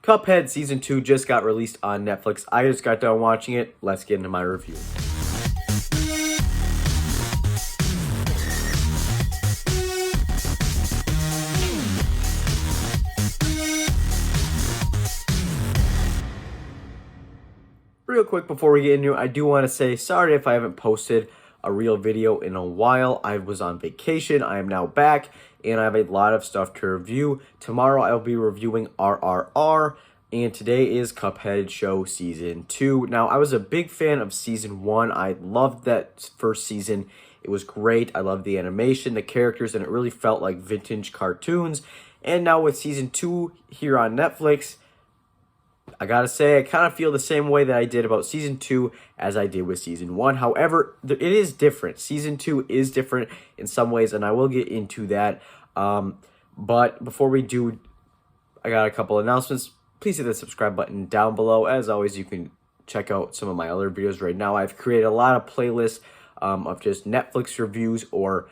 Cuphead Season 2 just got released on Netflix. I just got done watching it. Let's get into my review. Real quick before we get into it, I do want to say sorry if I haven't posted a real video in a while. I was on vacation. I am now back, and I have a lot of stuff to review. Tomorrow I will be reviewing RRR, and today is Cuphead Show Season 2. Now, I was a big fan of Season 1. I loved that first season. It was great. I loved the animation, the characters, and it really felt like vintage cartoons. And now with Season 2 here on Netflix, I gotta say, I kind of feel the same way that I did about Season 2 as I did with Season 1. However, it is different. Season 2 is different in some ways, and I will get into that. But before we do, I got a couple announcements. Please hit the subscribe button down below. As always, you can check out some of my other videos right now. I've created a lot of playlists of just Netflix reviews or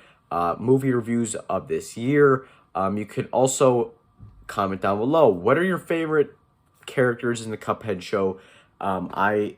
movie reviews of this year. You could also comment down below. What are your favorite characters in the Cuphead show? I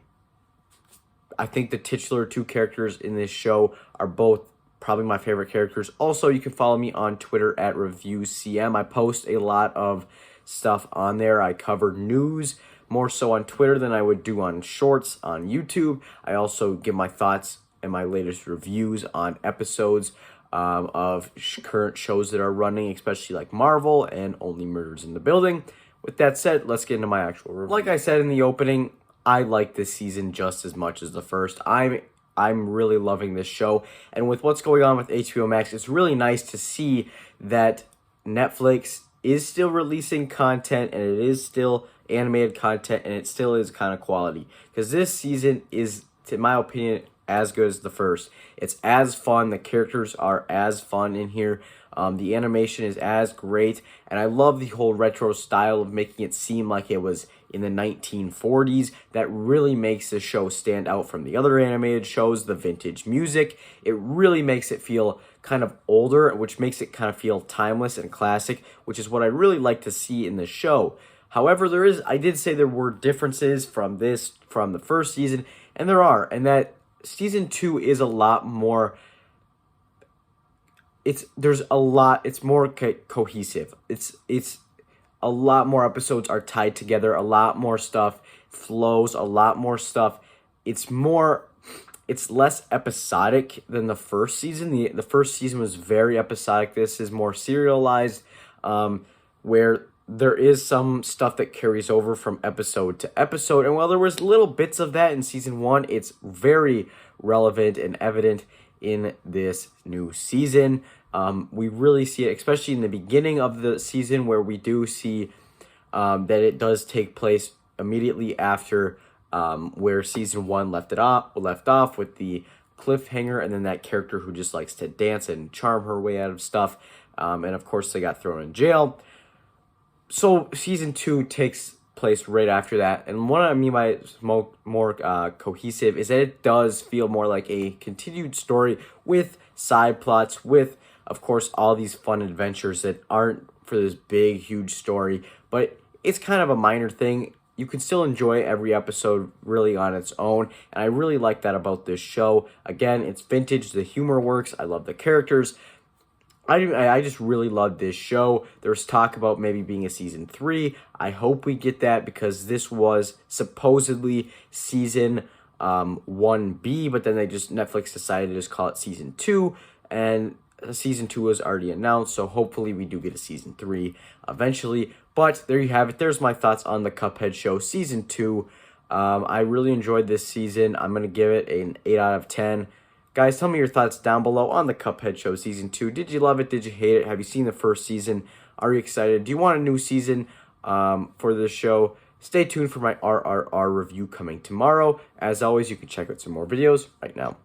think the titular two characters in this show are both probably my favorite characters. Also, you can follow me on Twitter at ReviewCM. I post a lot of stuff on there. I cover news more so on Twitter than I would do on Shorts on YouTube. I also give my thoughts and my latest reviews on episodes of current shows that are running, especially like Marvel and Only Murders in the Building. With that said, let's get into my actual review. Like I said in the opening, I like this season just as much as the first. I'm really loving this show. And with what's going on with HBO Max, it's really nice to see that Netflix is still releasing content, and it is still animated content, and it still is kind of quality. Because this season is, in my opinion, as good as the first. It's as fun. The characters are as fun in here. The animation is as great, and I love the whole retro style of making it seem like it was in the 1940s. That really makes the show stand out from the other animated shows. The vintage music, it really makes it feel kind of older, which makes it kind of feel timeless and classic, which is what I really like to see in the show. However, I did say there were differences from the first season, and there are, and that Season 2 is a lot more. It's more cohesive. It's a lot more episodes are tied together. A lot more stuff flows. A lot more stuff. It's less episodic than the first season. The first season was very episodic. This is more serialized, where there is some stuff that carries over from episode to episode. And while there was little bits of that in Season 1, it's very relevant and evident in this new season. We really see it, especially in the beginning of the season, where we do see that it does take place immediately after where Season 1 left off with the cliffhanger, and then that character who just likes to dance and charm her way out of stuff. And of course, they got thrown in jail. So Season 2 takes place right after that. And what I mean by it's more cohesive is that it does feel more like a continued story with side plots, with, of course, all these fun adventures that aren't for this big, huge story. But it's kind of a minor thing. You can still enjoy every episode really on its own. And I really like that about this show. Again, it's vintage. The humor works. I love the characters. I just really love this show. There's talk about maybe being a Season 3. I hope we get that, because this was supposedly Season 1B, but then Netflix decided to just call it Season 2, and Season 2 was already announced, so hopefully we do get a Season 3 eventually. But there you have it. There's my thoughts on the Cuphead show Season 2. I really enjoyed this season. I'm going to give it an 8 out of 10. Guys, tell me your thoughts down below on the Cuphead show Season 2. Did you love it? Did you hate it? Have you seen the first season? Are you excited? Do you want a new season for this show? Stay tuned for my RRR review coming tomorrow. As always, you can check out some more videos right now.